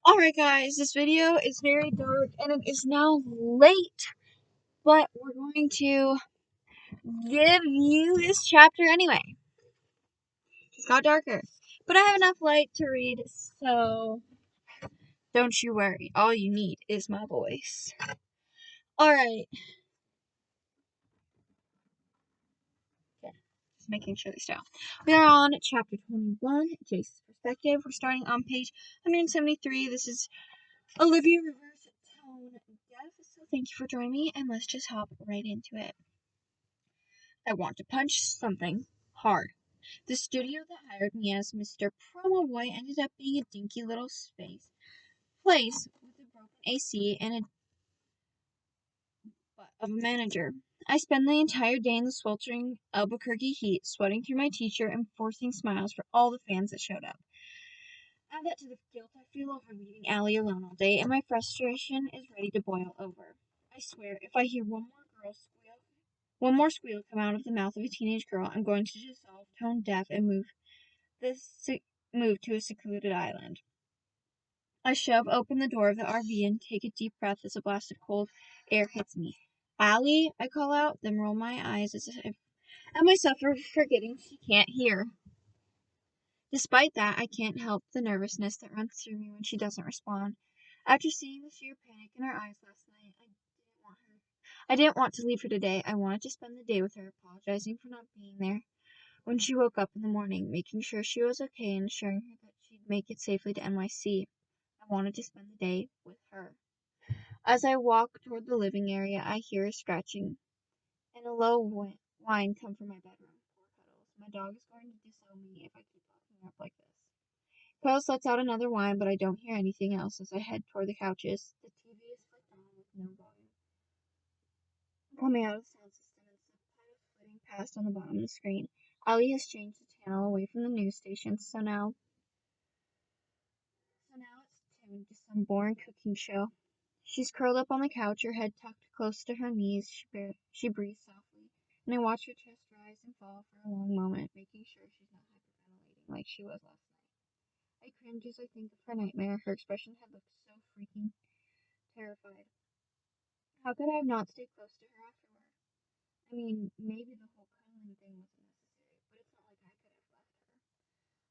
Alright guys, this video is very dark and it is now late, but we're going to give you this chapter anyway. It's got darker, but I have enough light to read, so don't you worry. All you need is my voice. Alright. Okay. Just making sure they stay on. We are on chapter 21, Jace's perspective. We're starting on page 173. This is Olivia Rivers' tone deaf, so thank you for joining me, and let's just hop right into it. I want to punch something hard. The studio that hired me as Mr. Promo Boy ended up being a dinky little place with a broken AC and a butt of a manager. I spend the entire day in the sweltering Albuquerque heat, sweating through my t-shirt and forcing smiles for all the fans that showed up. Add that to the guilt I feel over leaving Allie alone all day, and my frustration is ready to boil over. I swear, if I hear one more squeal come out of the mouth of a teenage girl, I'm going to dissolve tone deaf and move to a secluded island. I shove open the door of the RV and take a deep breath as a blast of cold air hits me. Allie, I call out, then roll my eyes as if at myself for forgetting she can't hear. Despite that, I can't help the nervousness that runs through me when she doesn't respond. After seeing the sheer panic in her eyes last night, I didn't want to leave her today. I wanted to spend the day with her, apologizing for not being there when she woke up in the morning, making sure she was okay and assuring her that she'd make it safely to NYC. I wanted to spend the day with her. As I walk toward the living area, I hear a scratching and a low whine come from my bedroom. Poor Cuddles. My dog is going to disown me if I keep walking up like this. Cuddles lets out another whine, but I don't hear anything else as I head toward the couches. The TV is flicked on with no volume coming out of the sound system and subtitles flitting past on the bottom of the screen. Ali has changed the channel away from the news station, so now it's tuned to some boring cooking show. She's curled up on the couch, her head tucked close to her knees. She breathes softly, and I watch her chest rise and fall for a long moment, making sure she's not hyperventilating like she was last night. I cringe as I think of her nightmare. Her expression had looked so freaking terrified. How could I have not stayed close to her afterward? I mean, maybe the whole cuddling thing wasn't necessary, but it's not like I could have left her.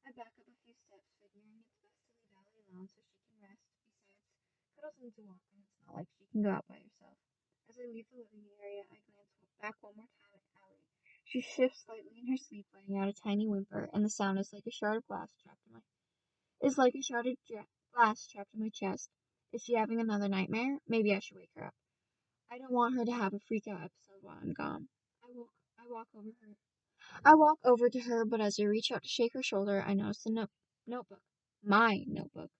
I back up a few steps, figuring it's best to leave Allie alone so she can rest. Besides, Cuddles needs a walk, and it's not like she can go out by herself. As I leave the living area, I glance back one more time at Allie. She shifts slightly in her sleep, letting out a tiny whimper, and the sound is like a shard of glass trapped in my chest. Is she having another nightmare? Maybe I should wake her up. I don't want her to have a freak out episode while I'm gone. I walk over her. I walk over to her, but as I reach out to shake her shoulder, I notice the notebook. My notebook.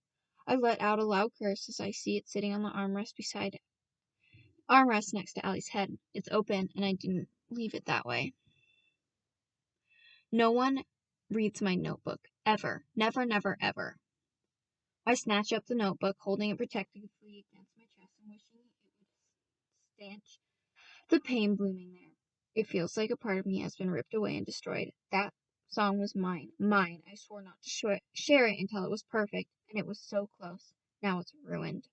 I let out a loud curse as I see it sitting on the armrest next to Allie's head. It's open, and I didn't leave it that way. No one reads my notebook. Ever. Never, never, ever. I snatch up the notebook, holding it protectively against my chest and wishing it would stanch the pain blooming there. It feels like a part of me has been ripped away and destroyed. That song was mine. Mine. I swore not to share it until it was perfect, and it was so close. Now it's ruined.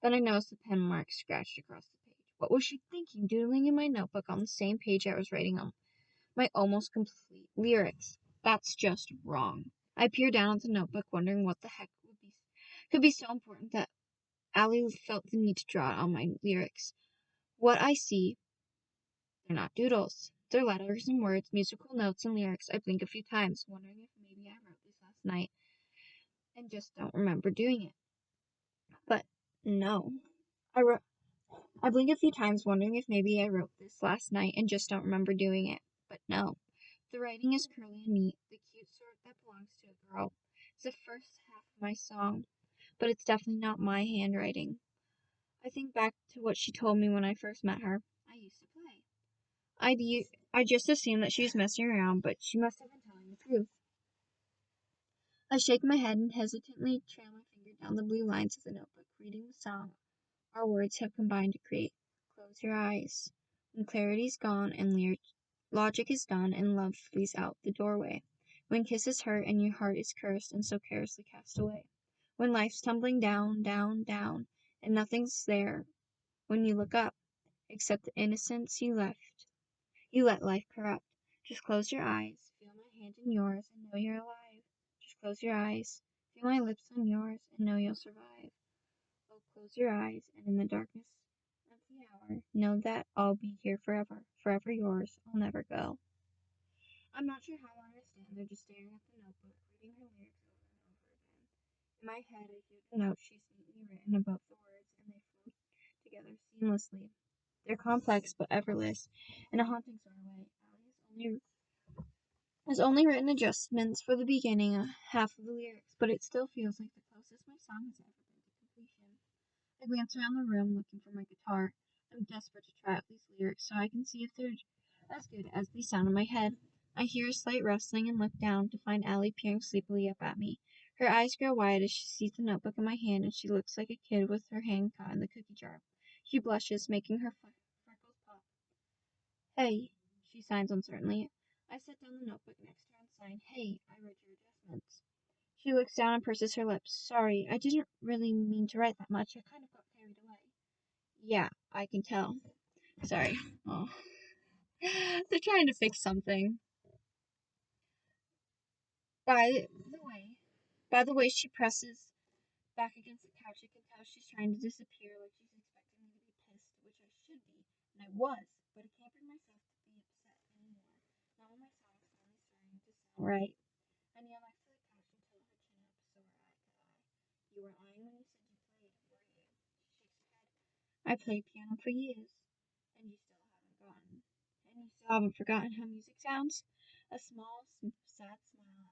Then I noticed the pen mark scratched across the page. What was she thinking, doodling in my notebook on the same page I was writing on my almost complete lyrics? That's just wrong. I peer down at the notebook, wondering what the heck could be so important that Allie felt the need to draw on my lyrics. What I see, they're not doodles. They're letters and words, musical notes and lyrics. I blink a few times, wondering if maybe I wrote this last night and just don't remember doing it. But no. I blink a few times, wondering if maybe I wrote this last night and just don't remember doing it. But no. The writing is curly and neat, the cute sort that belongs to a girl. It's the first half of my song, but it's definitely not my handwriting. I think back to what she told me when I first met her. I used to play. I just assumed that she was messing around, but she must have been telling the truth. I shake my head and hesitantly trail my finger down the blue lines of the notebook, reading the song our words have combined to create. Close your eyes. When clarity's gone and logic is done and love flees out the doorway. When kisses hurt and your heart is cursed and so carelessly cast away. when life's tumbling down, down, down, and nothing's there when you look up, except the innocence you left. You let life corrupt. Just close your eyes, feel my hand in yours, and know you're alive. Just close your eyes, feel my lips on yours, and know you'll survive. Oh, close your eyes, and in the darkness of the hour, know that I'll be here forever, forever yours. I'll never go. I'm not sure how long I stand there just staring at the notebook, reading her lyrics over and over again. In my head, I hear the notes she's neatly written above the words, and they flow together seamlessly. They're complex but effortless, in a haunting sort of way. Allie has only written adjustments for the beginning half of the lyrics, but it still feels like the closest my song has ever been to completion. I glance around the room looking for my guitar. I'm desperate to try out these lyrics so I can see if they're as good as they sound in my head. I hear a slight rustling and look down to find Allie peering sleepily up at me. Her eyes grow wide as she sees the notebook in my hand, and she looks like a kid with her hand caught in the cookie jar. She blushes, making her freckles pop. Hey, she signs uncertainly. I set down the notebook next to her and sign, Hey, I read your adjustments. She looks down and purses her lips. Sorry, I didn't really mean to write that much. I kind of got carried away. Yeah, I can tell. Sorry. Oh. They're trying to fix something. By the way, by the way she presses back against the couch, I can tell she's trying to disappear, like she's expecting me to be pissed, which I should be, and I was, but I can't bring myself to be upset anymore. Not when my song is finally starting to sound right. I kneel next to the couch and tilt her chin up so we're eye to eye. You were eyeing when you said you played, were you? She shakes her head. I played piano for years, and you still haven't gotten. And you still haven't forgotten how music sounds? A small, sad smile.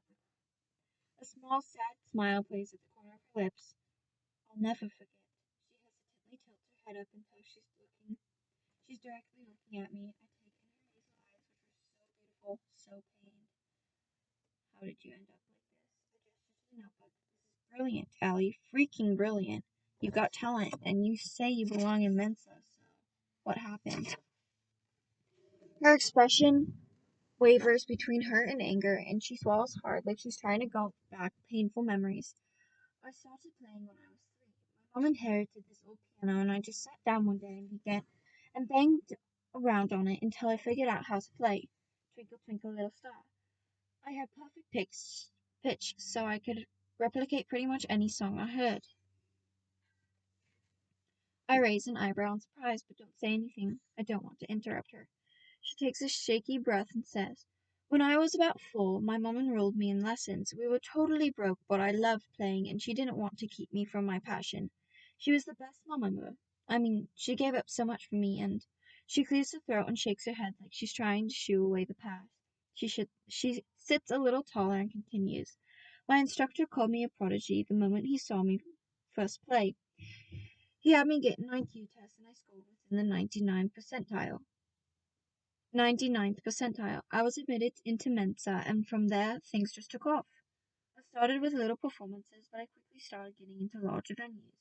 A small, sad smile plays at the corner of her lips. I'll never forget. She hesitantly tilts her head up until she's directly looking at me. I take in her hazel eyes, which are so beautiful, so pained. How did you end up like this? I gesture to the notebook. This is brilliant, Allie. Freaking brilliant. You've got talent, and you say you belong in Mensa, so what happened? Her expression wavers between hurt and anger, and she swallows hard like she's trying to go back painful memories. I started playing when I was 3. My mom inherited this old piano, and I just sat down one day and banged around on it until I figured out how to play. Twinkle, twinkle, little star. I had perfect pitch, so I could replicate pretty much any song I heard. I raise an eyebrow in surprise, but don't say anything. I don't want to interrupt her. She takes a shaky breath and says, When I was about 4, my mom enrolled me in lessons. We were totally broke, but I loved playing, and she didn't want to keep me from my passion. She was the best mom ever. She gave up so much for me, and she clears her throat and shakes her head like she's trying to shoo away the past. She sits a little taller and continues. My instructor called me a prodigy the moment he saw me first play. He had me get an IQ test, and I scored within the 99th percentile. I was admitted into Mensa, and from there, things just took off. I started with little performances, but I quickly started getting into larger venues.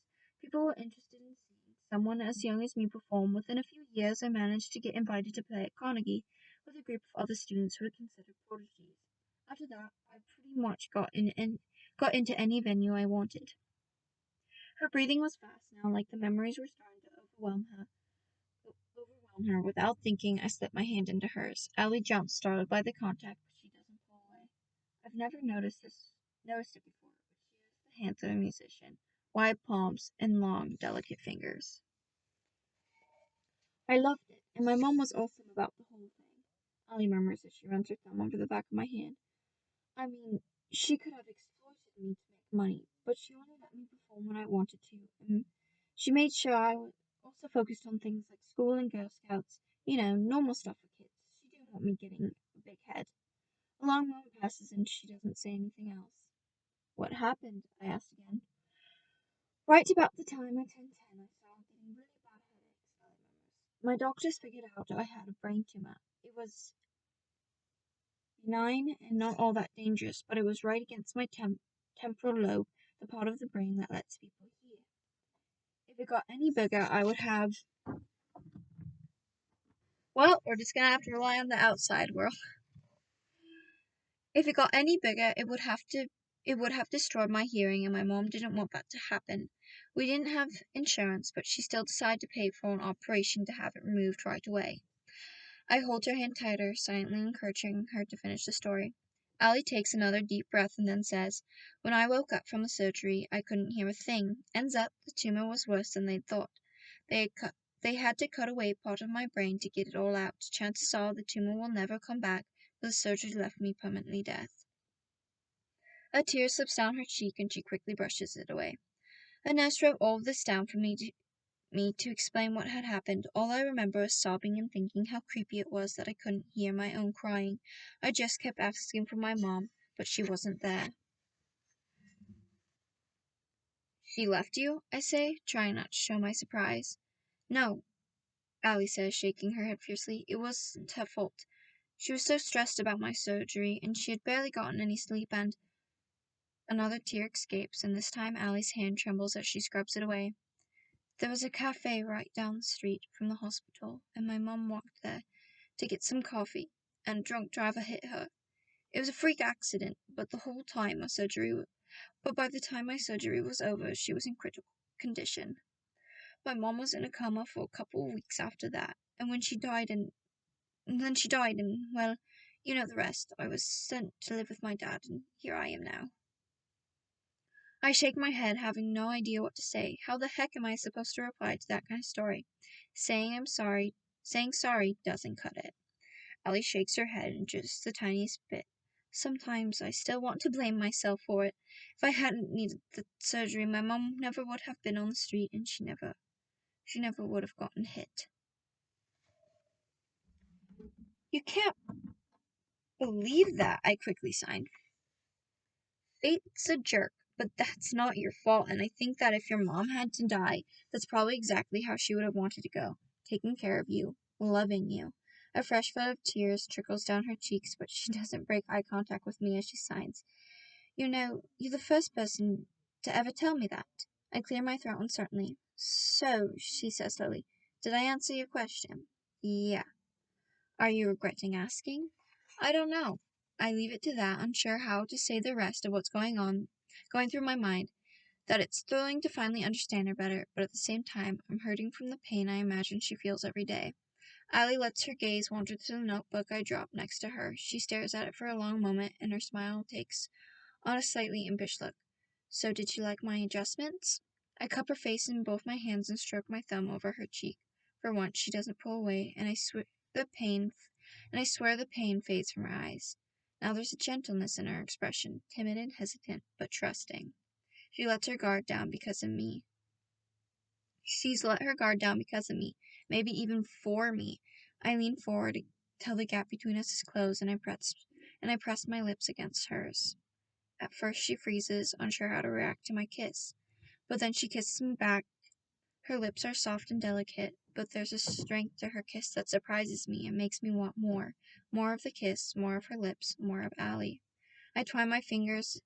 People were interested in seeing someone as young as me perform. Within a few years, I managed to get invited to play at Carnegie with a group of other students who were considered prodigies. After that, I pretty much got into any venue I wanted. Her breathing was fast now, like the memories were starting to overwhelm her. Without thinking, I slipped my hand into hers. Allie jumps, startled by the contact, but she doesn't pull away. I've never noticed it before, but she has the hands of a musician, wide palms and long, delicate fingers. I loved it, and my mom was awesome about the whole thing. Allie murmurs as she runs her thumb over the back of my hand. I mean, she could have exploited me to make money, but she only let me perform when I wanted to, and she made sure I was also focused on things like school and Girl Scouts, normal stuff for kids. She didn't want me getting a big head. A long moment passes and she doesn't say anything else. What happened? I asked again. Right about the time I turned 10, I started getting really bad headaches, Ellie murmurs. My doctors figured out I had a brain tumor. It was benign and not all that dangerous, but it was right against my temporal lobe, the part of the brain that lets people hear. If it got any bigger, I would have. Well, we're just gonna have to rely on the outside world. If it got any bigger, It would have destroyed my hearing, and my mom didn't want that to happen. We didn't have insurance, but she still decided to pay for an operation to have it removed right away. I hold her hand tighter, silently encouraging her to finish the story. Allie takes another deep breath and then says, "When I woke up from the surgery, I couldn't hear a thing. Ends up, the tumor was worse than they'd thought. They had to cut away part of my brain to get it all out. Chances are the tumor will never come back, but the surgery left me permanently deaf." A tear slips down her cheek and she quickly brushes it away. A nurse wrote all of this down for me to explain what had happened. All I remember is sobbing and thinking how creepy it was that I couldn't hear my own crying. I just kept asking for my mom, but she wasn't there. "She left you?" I say, trying not to show my surprise. "No," Allie says, shaking her head fiercely. "It wasn't her fault. She was so stressed about my surgery, and she had barely gotten any sleep, and—" Another tear escapes, and this time Allie's hand trembles as she scrubs it away. "There was a cafe right down the street from the hospital, and my mom walked there to get some coffee, and a drunk driver hit her. It was a freak accident, but by the time my surgery was over, she was in critical condition. My mom was in a coma for a couple of weeks after that, and then she died, and, well, you know the rest. I was sent to live with my dad, and here I am now." I shake my head, having no idea what to say. How the heck am I supposed to reply to that kind of story? Saying sorry doesn't cut it. Allie shakes her head in just the tiniest bit. "Sometimes I still want to blame myself for it. If I hadn't needed the surgery, my mom never would have been on the street, and she never would have gotten hit." "You can't believe that," I quickly signed. "Fate's a jerk, but that's not your fault, and I think that if your mom had to die, that's probably exactly how she would have wanted to go. Taking care of you, loving you." A fresh flood of tears trickles down her cheeks, but she doesn't break eye contact with me as she signs. "You know, you're the first person to ever tell me that." I clear my throat uncertainly. "So," she says slowly, "did I answer your question?" "Yeah." "Are you regretting asking?" "I don't know." I leave it to that, unsure how to say the rest of what's going through my mind. That it's thrilling to finally understand her better, but at the same time, I'm hurting from the pain I imagine she feels every day. Allie lets her gaze wander to the notebook I drop next to her. She stares at it for a long moment, and her smile takes on a slightly impish look. "So did you like my adjustments?" I cup her face in both my hands and stroke my thumb over her cheek. For once, she doesn't pull away, and I swear the pain fades from her eyes. Now there's a gentleness in her expression, timid and hesitant, but trusting. She's let her guard down because of me. Maybe even for me. I lean forward till the gap between us is closed, and I press my lips against hers. At first she freezes, unsure how to react to my kiss. But then she kisses me back. Her lips are soft and delicate, but there's a strength to her kiss that surprises me and makes me want more. More of the kiss, more of her lips, more of Allie. I twine my fingers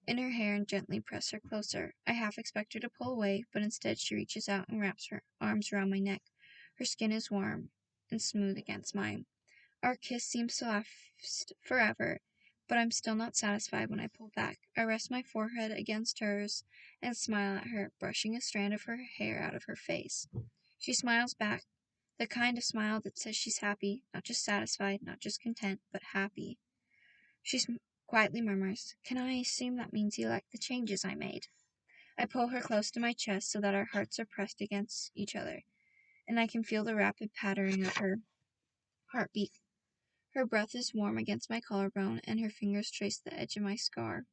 in her hair and gently press her closer. I half expect her to pull away, but instead she reaches out and wraps her arms around my neck. Her skin is warm and smooth against mine. Our kiss seems to last forever, but I'm still not satisfied when I pull back. I rest my forehead against hers and smile at her, brushing a strand of her hair out of her face. She smiles back, the kind of smile that says she's happy, not just satisfied, not just content, but happy. She quietly murmurs, "Can I assume that means you like the changes I made?" I pull her close to my chest so that our hearts are pressed against each other, and I can feel the rapid pattering of her heartbeat. Her breath is warm against my collarbone, and her fingers trace the edge of my scar.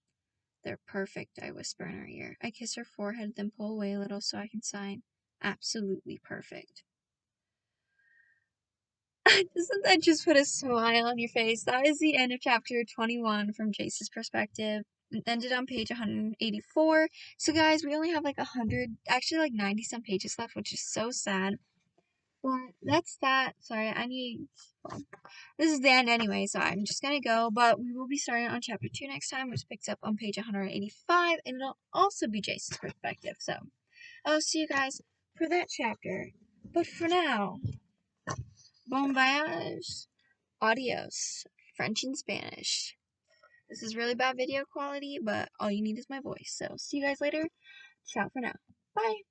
"They're perfect," I whisper in her ear. I kiss her forehead, then pull away a little so I can sign, "Absolutely perfect." Doesn't that just put a smile on your face? That is the end of chapter 21 from Jace's perspective. It ended on page 184. So guys, we only have like 90 some pages left, which is so sad. But that's that. Sorry, this is the end anyway, so I'm just gonna go. But we will be starting on chapter 2 next time, which picks up on page 185, and it'll also be Jace's perspective. So I'll see you guys for that chapter. But for now, bon voyage, adios, French and Spanish. This is really bad video quality, but all you need is my voice. So see you guys later. Ciao for now. Bye.